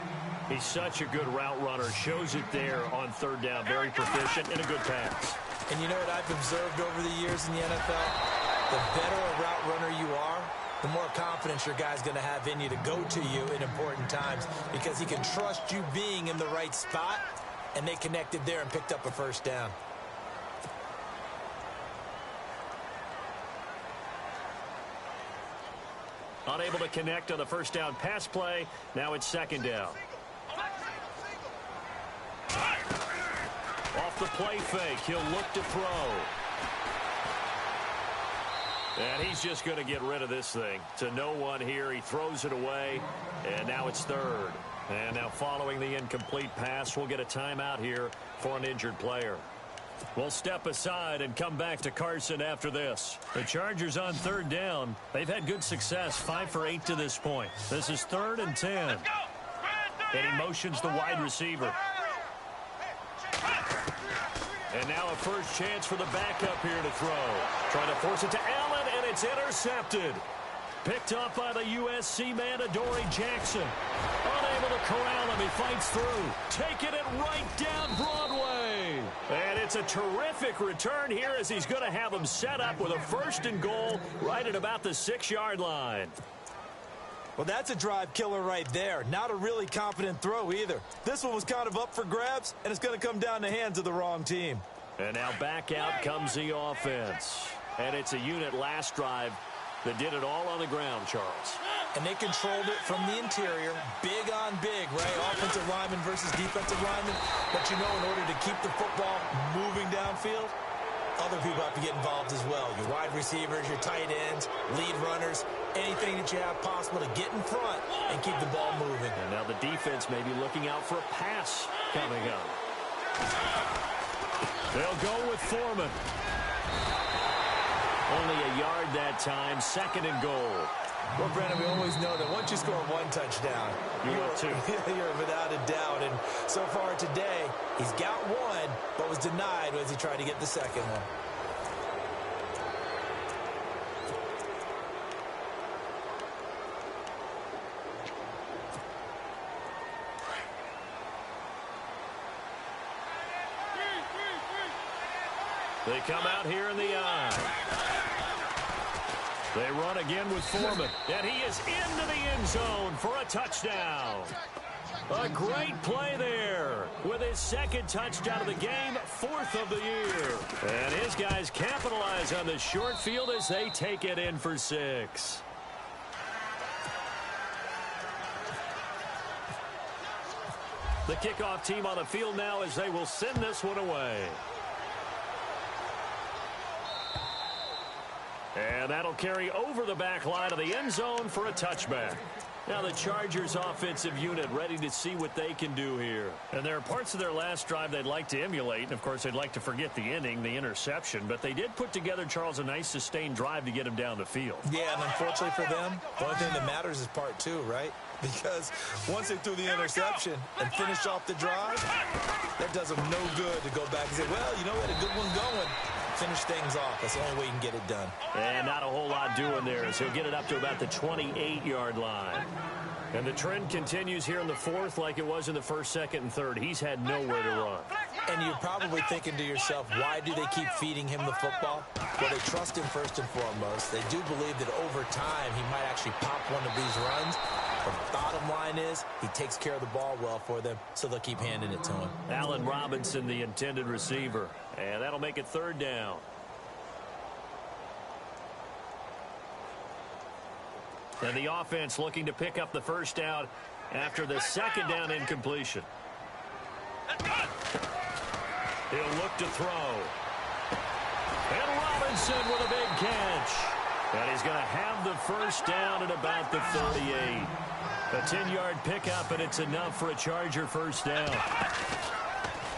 He's such a good route runner. Shows it there on third down. Very proficient and a good pass. And you know what I've observed over the years in the NFL? The better a route runner you are, the more confidence your guy's going to have in you to go to you in important times because he can trust you being in the right spot, and they connected there and picked up a first down. Unable to connect on the first down pass play. Now it's second down. Off the play fake, he'll look to throw. And he's just going to get rid of this thing. To no one here, he throws it away, and now it's third. And now following the incomplete pass, we'll get a timeout here for an injured player. We'll step aside and come back to Carson after this. The Chargers on third down. They've had good success, 5 for 8 to this point. This is 3rd and 10. And he motions the wide receiver. And now a first chance for the backup here to throw. Trying to force it to Allen, and it's intercepted. Picked off by the USC man, Adoree Jackson. Unable to corral him. He fights through. Taking it right down Broadway. And it's a terrific return here as he's going to have him set up with a 1st and goal right at about the 6-yard line. Well, that's a drive killer right there. Not a really confident throw either. This one was kind of up for grabs, and it's going to come down the hands of the wrong team. And now back out comes the offense. And it's a unit last drive that did it all on the ground, Charles. And they controlled it from the interior. Big on big, right? Offensive lineman versus defensive lineman. But you know, in order to keep the football moving downfield, other people have to get involved as well. Your wide receivers, your tight ends, lead runners, anything that you have possible to get in front and keep the ball moving. And now the defense may be looking out for a pass coming up. They'll go with Foreman. Only a yard that time, 2nd and goal. Well, Brandon, we always know that once you score 1 touchdown, you're without a doubt. And so far today, he's got 1, but was denied as he tried to get the 2nd one. They come out here in the eye. They run again with Foreman, and he is into the end zone for a touchdown. A great play there with his 2nd touchdown of the game, 4th of the year. And his guys capitalize on the short field as they take it in for 6. The kickoff team on the field now as they will send this one away. And that'll carry over the back line of the end zone for a touchback. Now the Chargers offensive unit ready to see what they can do here. And there are parts of their last drive they'd like to emulate. And, of course, they'd like to forget the inning, the interception. But they did put together, Charles, a nice sustained drive to get him down the field. Yeah, and unfortunately for them, the only thing that matters is part 2, right? Because once they threw the interception and finished off the drive, that does them no good to go back and say, well, you know, we had a good one going. Finish things off. That's the only way you can get it done. And not a whole lot doing there as he'll get it up to about the 28-yard line. And the trend continues here in the 4th like it was in the 1st, 2nd, and 3rd. He's had nowhere to run. And you're probably thinking to yourself, why do they keep feeding him the football? Well, they trust him first and foremost. They do believe that over time he might actually pop one of these runs. But the bottom line is he takes care of the ball well for them, so they'll keep handing it to him. Allen Robinson, the intended receiver. And that'll make it 3rd down. And the offense looking to pick up the 1st down after the 2nd down incompletion. He'll look to throw. And Robinson with a big catch. And he's going to have the 1st down at about the 38. A 10-yard pickup, and it's enough for a Charger 1st down.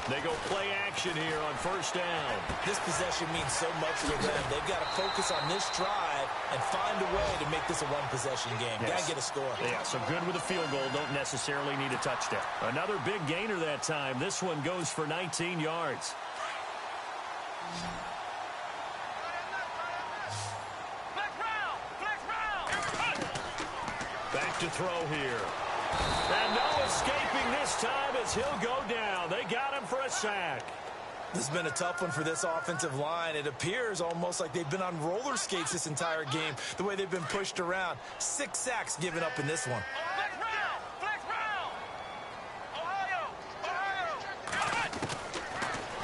They go play action here on 1st down. This possession means so much to them. They've got to focus on this drive and find a way to make this a one-possession game. Yes. Got to get a score. Yeah, so good with a field goal. Don't necessarily need a touchdown. Another big gainer that time. This one goes for 19 yards. Back to throw here. And no escaping this time as he'll go down. They got him for a sack. This has been a tough one for this offensive line. It appears almost like they've been on roller skates this entire game, the way they've been pushed around. 6 sacks given up in this one.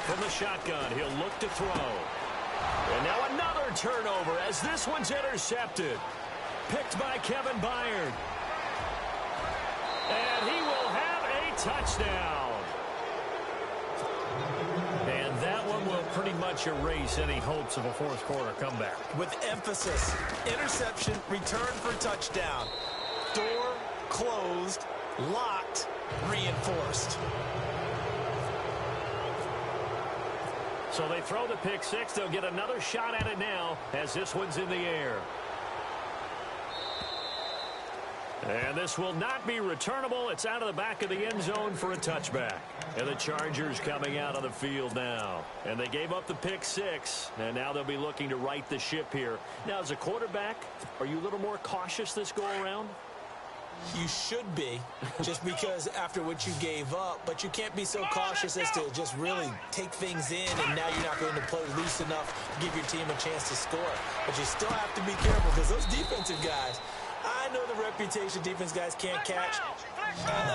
From the shotgun, he'll look to throw. And now another turnover as this one's intercepted. Picked by Kevin Byard. And he will have a touchdown. And that one will pretty much erase any hopes of a fourth quarter comeback. With emphasis, interception, return for touchdown. Door closed, locked, reinforced. So they throw the pick six. They'll get another shot at it now as this one's in the air. And this will not be returnable. It's out of the back of the end zone for a touchback. And the Chargers coming out on the field now. And they gave up the pick 6. And now they'll be looking to right the ship here. Now, as a quarterback, are you a little more cautious this go-around? You should be, just because after what you gave up. But you can't be so cautious as to just really take things in, and now you're not going to play loose enough to give your team a chance to score. But you still have to be careful, because those defensive guys, I know the reputation defense guys can't catch.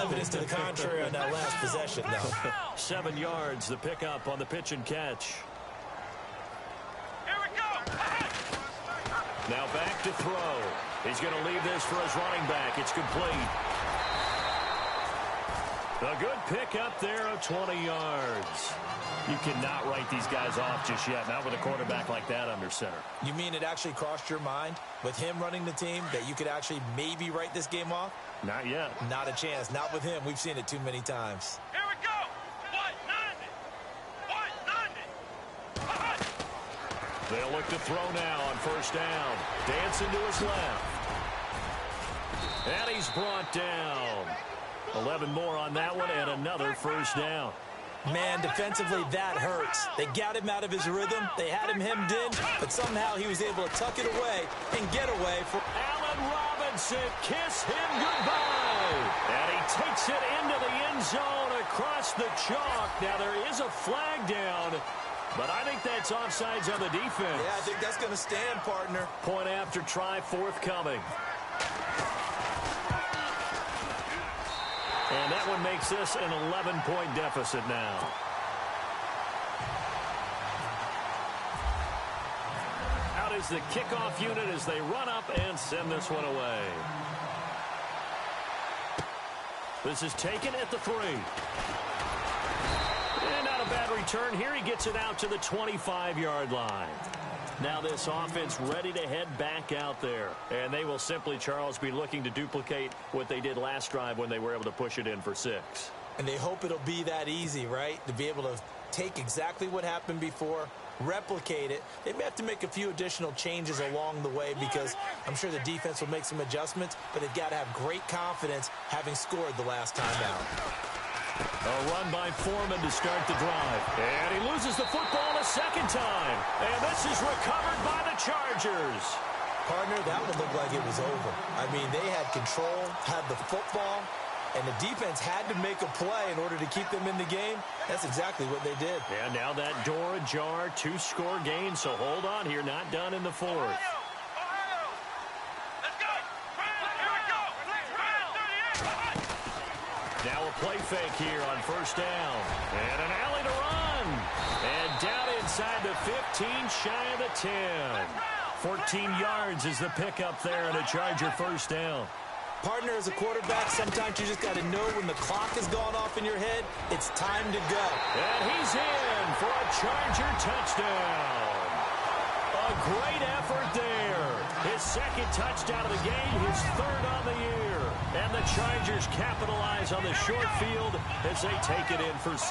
Evidence to the contrary on that last possession, though. 7 yards, the pickup on the pitch and catch. Here we go. Now back to throw. He's going to leave this for his running back. It's complete. A good pickup there of 20 yards. You cannot write these guys off just yet, not with a quarterback like that under center. You mean it actually crossed your mind with him running the team that you could actually maybe write this game off? Not yet. Not a chance. Not with him. We've seen it too many times. Here we go. 190. They'll look to throw now on first down. Dancing to his left. And he's brought down. 11 more on that one and another first down. Man, defensively, that hurts. They got him out of his rhythm. They had him hemmed in, but somehow he was able to tuck it away and get away for Allen Robinson. Kiss him goodbye. And he takes it into the end zone across the chalk. Now, there is a flag down, but I think that's offsides on the defense. Yeah, I think that's going to stand, partner. Point after try forthcoming. And that one makes this an 11-point deficit now. Out is the kickoff unit as they run up and send this one away. This is taken at the 3. And not a bad return here. He gets it out to the 25-yard line. Now this offense ready to head back out there. And they will simply, Charles, be looking to duplicate what they did last drive when they were able to push it in for 6. And they hope it'll be that easy, right? To be able to take exactly what happened before, replicate it. They may have to make a few additional changes along the way because I'm sure the defense will make some adjustments, but they've got to have great confidence having scored the last time out. A run by Foreman to start the drive. And he loses the football a second time. And this is recovered by the Chargers. Partner, that one looked like it was over. I mean, they had control, had the football, and the defense had to make a play in order to keep them in the game. That's exactly what they did. And now that door ajar, 2-score game. So hold on here, not done in the 4th. Let's go. Here we go. Now a play fake here on first down. And an alley to run. And down inside the 15, shy of the 10. 14 yards is the pickup there and a Charger first down. Partner, as a quarterback, sometimes you just got to know when the clock has gone off in your head, it's time to go. And he's in for a Charger touchdown. A great effort there. His second touchdown of the game, his 3rd on the year. And the Chargers capitalize on the short field as they take it in for 6.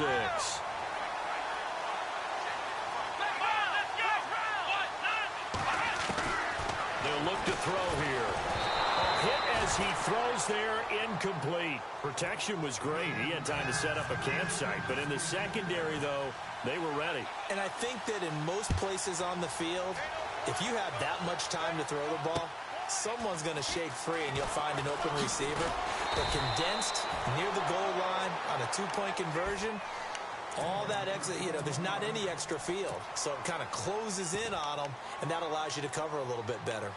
They'll look to throw here. A hit as he throws there, incomplete. Protection was great. He had time to set up a campsite. But in the secondary, though, they were ready. And I think that in most places on the field, if you have that much time to throw the ball, someone's going to shake free and you'll find an open receiver. But condensed near the goal line on a 2-point conversion, all that extra, there's not any extra field. So it kind of closes in on them, and that allows you to cover a little bit better.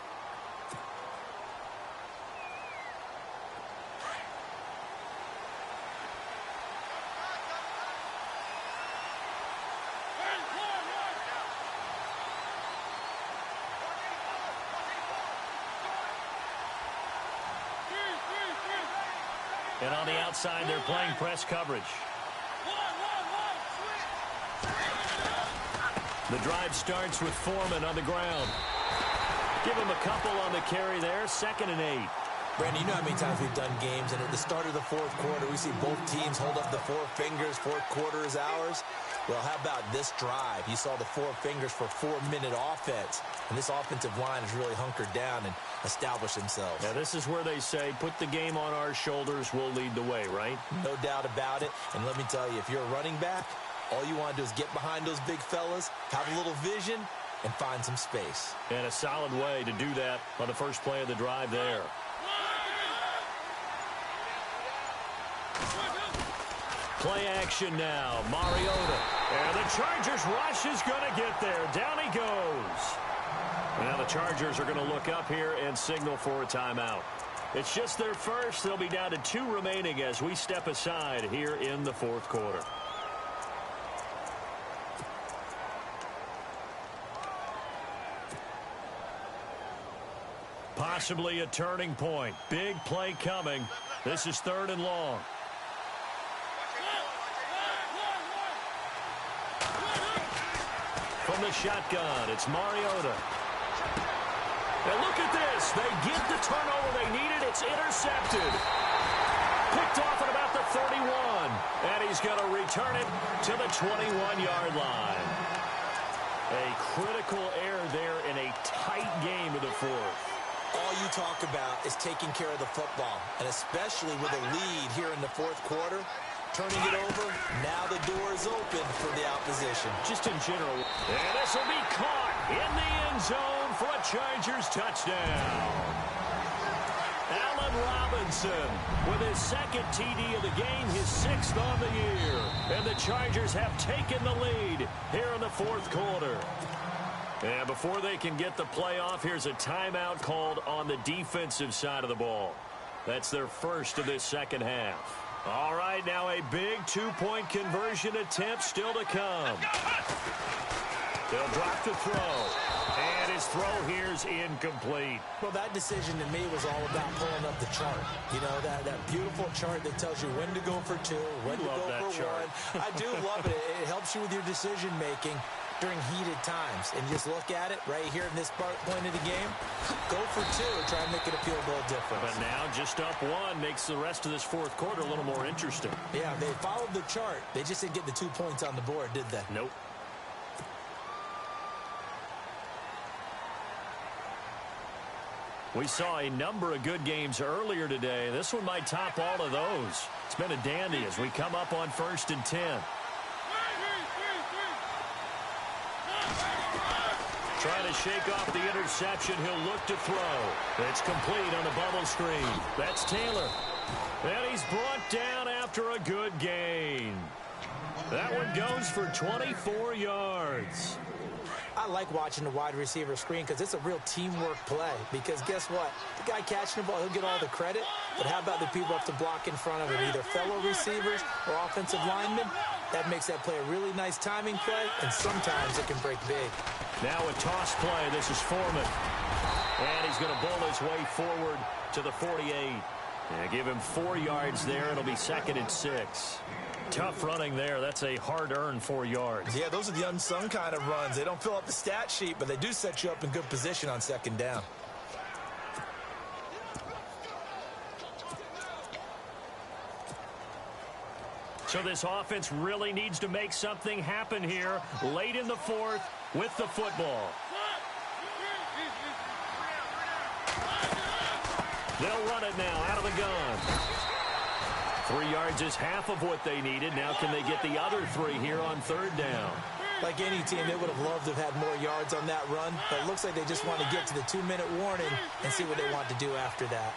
And on the outside, they're playing press coverage. The drive starts with Foreman on the ground. Give him a couple on the carry there. 2nd and 8. Brandon, you know how many times we've done games, and at the start of the fourth quarter, we see both teams hold up the four fingers, fourth quarter is ours. Well, how about this drive? You saw the four fingers for 4-minute offense, and this offensive line has really hunkered down and established themselves. Yeah, this is where they say, put the game on our shoulders, we'll lead the way, right? No doubt about it, and let me tell you, if you're a running back, all you want to do is get behind those big fellas, have a little vision, and find some space. And a solid way to do that on the first play of the drive there. Play action now. Mariota. And the Chargers rush is going to get there. Down he goes. Now the Chargers are going to look up here and signal for a timeout. It's just their first. They'll be down to 2 remaining as we step aside here in the fourth quarter. Possibly a turning point. Big play coming. This is 3rd and long. From the shotgun, it's Mariota. And look at this. They get the turnover they needed. It's intercepted. Picked off at about the 31. And he's going to return it to the 21-yard line. A critical error there in a tight game of the fourth. All you talk about is taking care of the football, and especially with a lead here in the fourth quarter, turning it over, now the door is open for the opposition. Just in general. And this will be caught in the end zone for a Chargers touchdown. Allen Robinson with his 2nd TD of the game, his 6th on the year. And the Chargers have taken the lead here in the fourth quarter. And before they can get the play off, here's a timeout called on the defensive side of the ball. That's their first of this second half. All right, now a big 2-point conversion attempt still to come. They'll drop the throw. And his throw here is incomplete. Well, that decision to me was all about pulling up the chart. You know, that beautiful chart that tells you when to go for 2, when to go for 1. I do love it. It helps you with your decision-making during heated times. And just look at it right here in this point of the game. Go for 2, try and make it a field goal difference. But now just up 1 makes the rest of this fourth quarter a little more interesting. Yeah, they followed the chart. They just didn't get the 2 points on the board, did they? Nope. We saw a number of good games earlier today. This one might top all of those. It's been a dandy as we come up on 1st and 10. Trying to shake off the interception. He'll look to throw. It's complete on the bubble screen. That's Taylor. And he's brought down after a good gain. That one goes for 24 yards. I like watching the wide receiver screen because it's a real teamwork play. Because guess what? The guy catching the ball, he'll get all the credit. But how about the people up to block in front of him, either fellow receivers or offensive linemen? That makes that play a really nice timing play, and sometimes it can break big. Now a toss play. This is Foreman. And he's going to bowl his way forward to the 48. And give him 4 yards there. It'll be 2nd and 6. Tough running there. That's a hard-earned 4 yards. Yeah, those are the unsung kind of runs. They don't fill up the stat sheet, but they do set you up in good position on 2nd down. So this offense really needs to make something happen here late in the fourth with the football. They'll run it now out of the gun. 3 yards is half of what they needed. Now can they get the other 3 here on 3rd down? Like any team, they would have loved to have had more yards on that run, but it looks like they just want to get to the 2-minute warning and see what they want to do after that.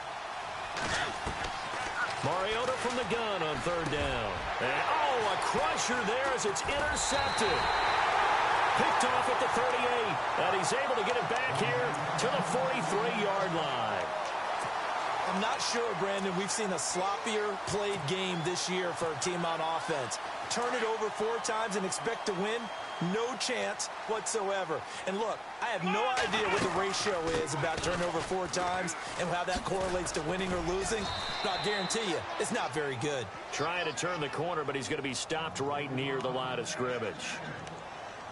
Mariota from the gun on 3rd down. And, oh, a crusher there as it's intercepted. Picked off at the 38, and he's able to get it back here to the 43-yard line. I'm not sure, Brandon, we've seen a sloppier played game this year for a team on offense. Turn it over 4 times and expect to win? No chance whatsoever. And look, I have no idea what the ratio is about turnover 4 times and how that correlates to winning or losing. But I'll guarantee you, it's not very good. Trying to turn the corner, but he's going to be stopped right near the line of scrimmage.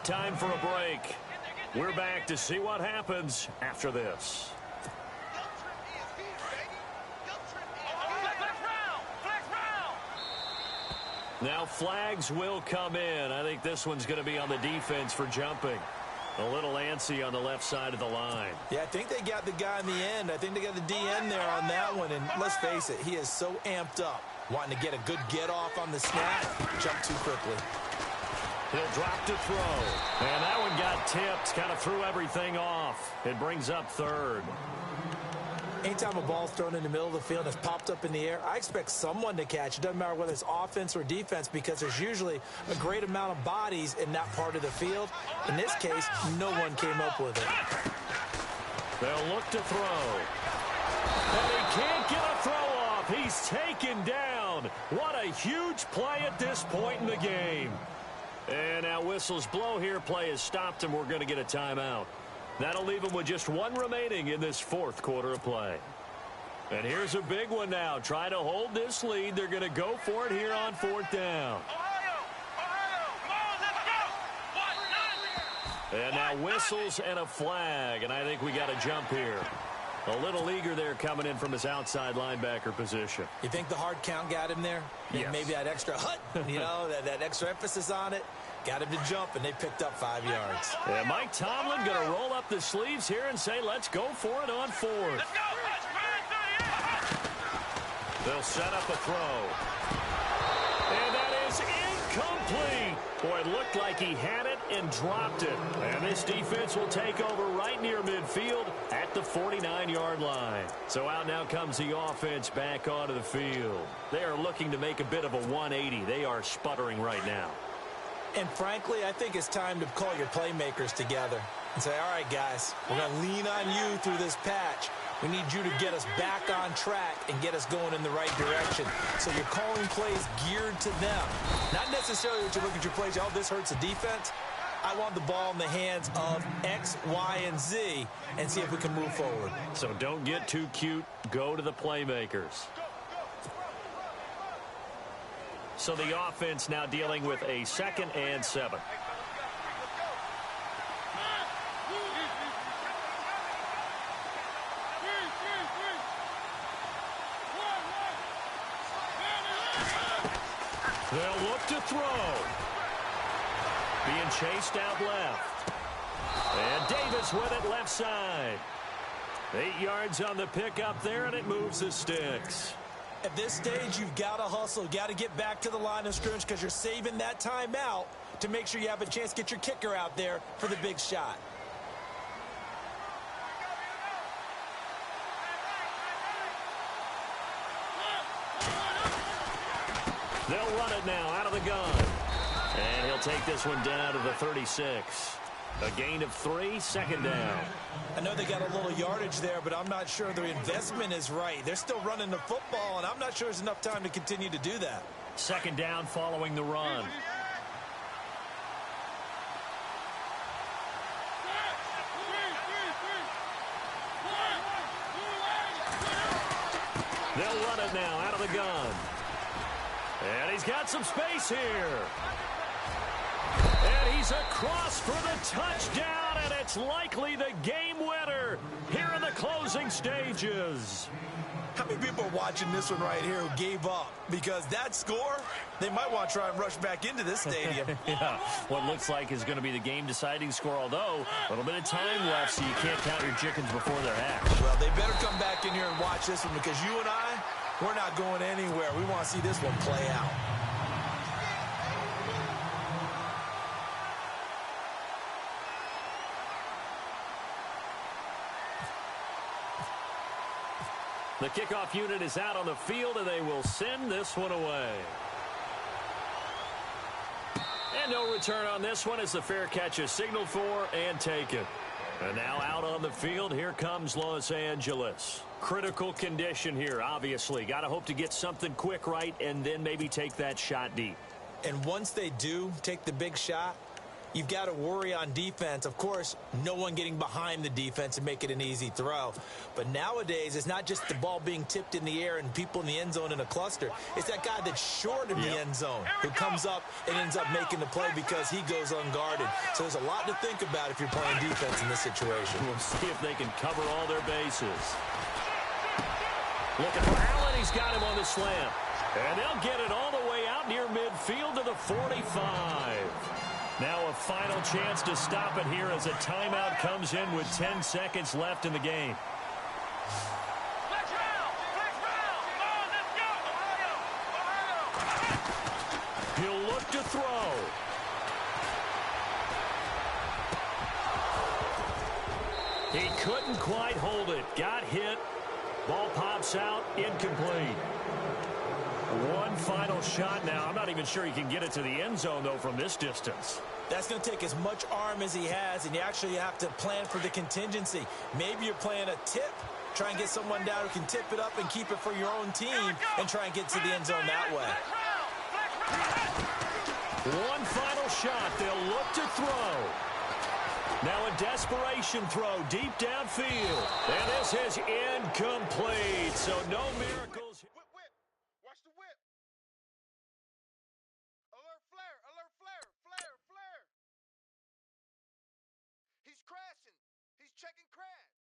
Time for a break. We're back to see what happens after this. Now flags will come in. I think this one's going to be on the defense for jumping. A little antsy on the left side of the line. Yeah, I think they got the guy in the end. I think they got the DN there on that one. And let's face it, he is so amped up, wanting to get a good get-off on the snap. Jump too quickly. He'll drop to throw. And that one got tipped. Kind of threw everything off. It brings up third. Anytime a ball's thrown in the middle of the field and it's popped up in the air, I expect someone to catch. It doesn't matter whether it's offense or defense because there's usually a great amount of bodies in that part of the field. In this case, no one came up with it. They'll look to throw. And he can't get a throw off. He's taken down. What a huge play at this point in the game. And now whistles blow here. Play is stopped, and we're going to get a timeout. That'll leave them with just one remaining in this fourth quarter of play. And here's a big one now. Try to hold this lead. They're going to go for it here on fourth down. And now whistles and a flag. And I think we got a jump here. A little eager there coming in from his outside linebacker position. You think the hard count got him there? Yes. Maybe that extra that extra emphasis on it. Got him to jump, and they picked up 5 yards. And Mike Tomlin going to roll up the sleeves here and say, let's go for it on fourth. They'll set up a throw. And that is incomplete. Boy, it looked like he had it and dropped it. And this defense will take over right near midfield at the 49-yard line. So out now comes the offense back onto the field. They are looking to make a bit of a 180. They are sputtering right now. And frankly, I think it's time to call your playmakers together and say, all right, guys, we're going to lean on you through this patch. We need you to get us back on track and get us going in the right direction. So you're calling plays geared to them. Not necessarily that you look at your plays, oh, this hurts the defense. I want the ball in the hands of X, Y, and Z and see if we can move forward. So don't get too cute. Go to the playmakers. So the offense now dealing with a 2nd and 7. They'll look to throw. Being chased out left. And Davis with it left side. 8 yards on the pickup there, and it moves the sticks. At this stage, you've got to hustle, got to get back to the line of scrimmage because you're saving that timeout to make sure you have a chance to get your kicker out there for the big shot. They'll run it now out of the gun. And he'll take this one down to the 36. A gain of 3, 2nd down. I know they got a little yardage there, but I'm not sure their investment is right. They're still running the football, and I'm not sure there's enough time to continue to do that. 2nd down following the run. They'll run it now out of the gun. And he's got some space here. And he's across for the touchdown, and it's likely the game winner here in the closing stages. How many people are watching this one right here who gave up? Because that score, they might want to try and rush back into this stadium. Yeah, what looks like is going to be the game-deciding score, although a little bit of time left, so you can't count your chickens before they're hatched. Well, they better come back in here and watch this one because you and I, we're not going anywhere. We want to see this one play out. The kickoff unit is out on the field, and they will send this one away. And no return on this one as the fair catch is signaled for and taken. And now out on the field, here comes Los Angeles. Critical condition here, obviously. Got to hope to get something quick right and then maybe take that shot deep. And once they do take the big shot, you've got to worry on defense. Of course, no one getting behind the defense and make it an easy throw. But nowadays, it's not just the ball being tipped in the air and people in the end zone in a cluster. It's that guy that's short of the end zone who comes up and ends up making the play because he goes unguarded. So there's a lot to think about if you're playing defense in this situation. We'll see if they can cover all their bases. Looking for Allen. He's got him on the slant. And they'll get it all the way out near midfield to the 45. Now a final chance to stop it here as a timeout comes in with 10 seconds left in the game. Flex round! Flex round! Come on, let's go! Ohio! Ohio! He'll look to throw. He couldn't quite hold it. Got hit. Ball pops out. Incomplete. One final shot now. I'm not even sure he can get it to the end zone, though, from this distance. That's going to take as much arm as he has, and you actually have to plan for the contingency. Maybe you're playing a tip. Try and get someone down who can tip it up and keep it for your own team and try and get to the end zone that way. One final shot. They'll look to throw. Now a desperation throw deep downfield. And this is incomplete, so no miracles. Whip, whip. Watch the whip. Alert flare, alert flare, flare, flare. He's crashing. He's checking crash.